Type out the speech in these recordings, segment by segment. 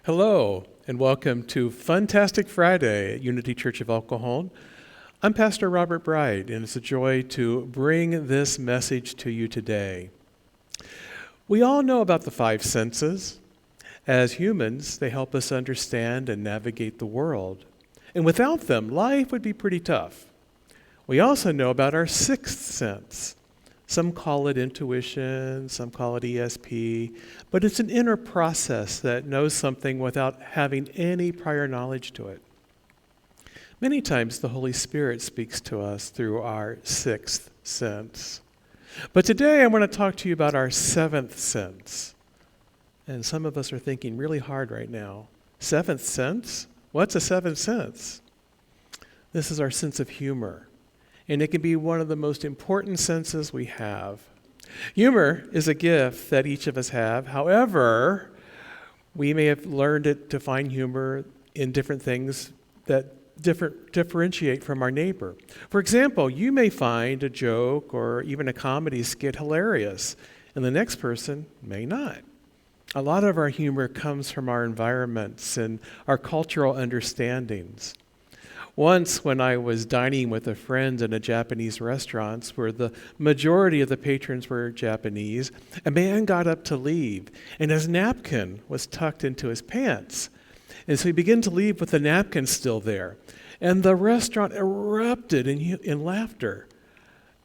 Hello, and welcome to Funtastic Friday at Unity Church of El Cajon. I'm Pastor Robert Bride, and it's a joy to bring this message to you today. We all know about the five senses. As humans, they help us understand and navigate the world. And without them, life would be pretty tough. We also know about our sixth sense. Some call it intuition, some call it ESP, but it's an inner process that knows something without having any prior knowledge to it. Many times the Holy Spirit speaks to us through our sixth sense. But today I want to talk to you about our seventh sense. And some of us are thinking really hard right now. Seventh sense? What's a seventh sense? This is our sense of humor. And it can be one of the most important senses we have. Humor is a gift that each of us have. However, we may have learned it to find humor in different things that differentiate from our neighbor. For example, you may find a joke or even a comedy skit hilarious, and the next person may not. A lot of our humor comes from our environments and our cultural understandings. Once, when I was dining with a friend in a Japanese restaurant where the majority of the patrons were Japanese, a man got up to leave, and his napkin was tucked into his pants. And so he began to leave with the napkin still there. And the restaurant erupted in laughter.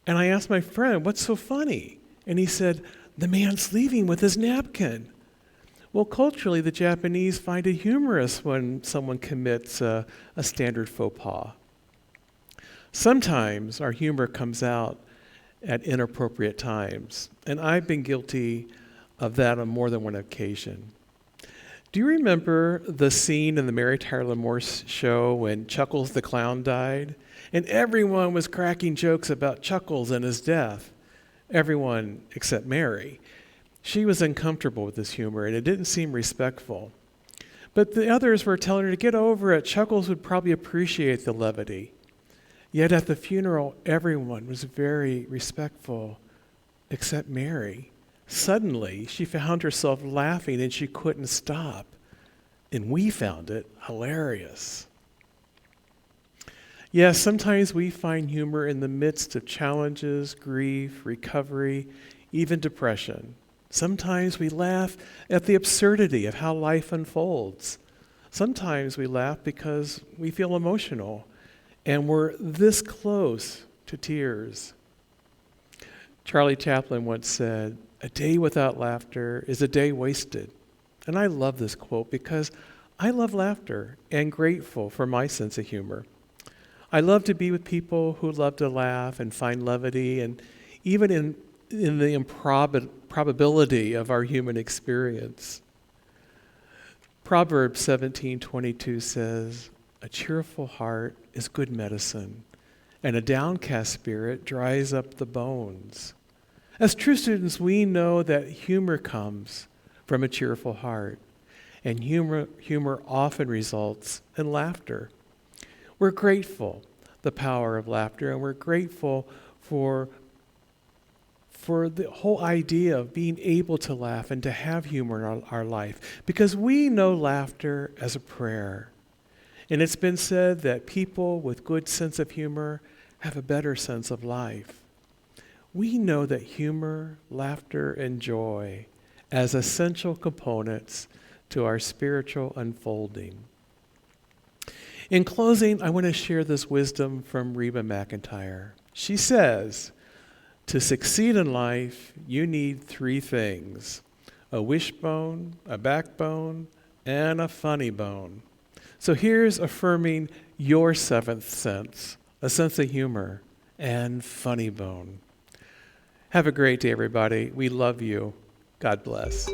And I asked my friend, "What's so funny?" And he said, "The man's leaving with his napkin." Well, culturally, the Japanese find it humorous when someone commits a standard faux pas. Sometimes our humor comes out at inappropriate times, and I've been guilty of that on more than one occasion. Do you remember the scene in the Mary Tyler Moore show when Chuckles the Clown died? And everyone was cracking jokes about Chuckles and his death. Everyone except Mary. She was uncomfortable with this humor, and it didn't seem respectful. But the others were telling her to get over it. Chuckles would probably appreciate the levity. Yet at the funeral, everyone was very respectful, except Mary. Suddenly, she found herself laughing, and she couldn't stop. And we found it hilarious. Yes, sometimes we find humor in the midst of challenges, grief, recovery, even depression. Sometimes we laugh at the absurdity of how life unfolds. Sometimes we laugh because we feel emotional and we're this close to tears. Charlie Chaplin once said, "A day without laughter is a day wasted." And I love this quote because I love laughter and grateful for my sense of humor. I love to be with people who love to laugh and find levity, and even in the improbability of our human experience. Proverbs 17:22 says, "A cheerful heart is good medicine, and a downcast spirit dries up the bones." As true students, we know that humor comes from a cheerful heart, and humor often results in laughter. We're grateful the power of laughter, and we're grateful for the whole idea of being able to laugh and to have humor in our life, because we know laughter as a prayer. And it's been said that people with good sense of humor have a better sense of life. We know that humor, laughter, and joy as essential components to our spiritual unfolding. In closing, I want to share this wisdom from Reba McEntire. She says, "To succeed in life, you need three things: a wishbone, a backbone, and a funny bone." So here's affirming your seventh sense, a sense of humor and funny bone. Have a great day, everybody. We love you. God bless.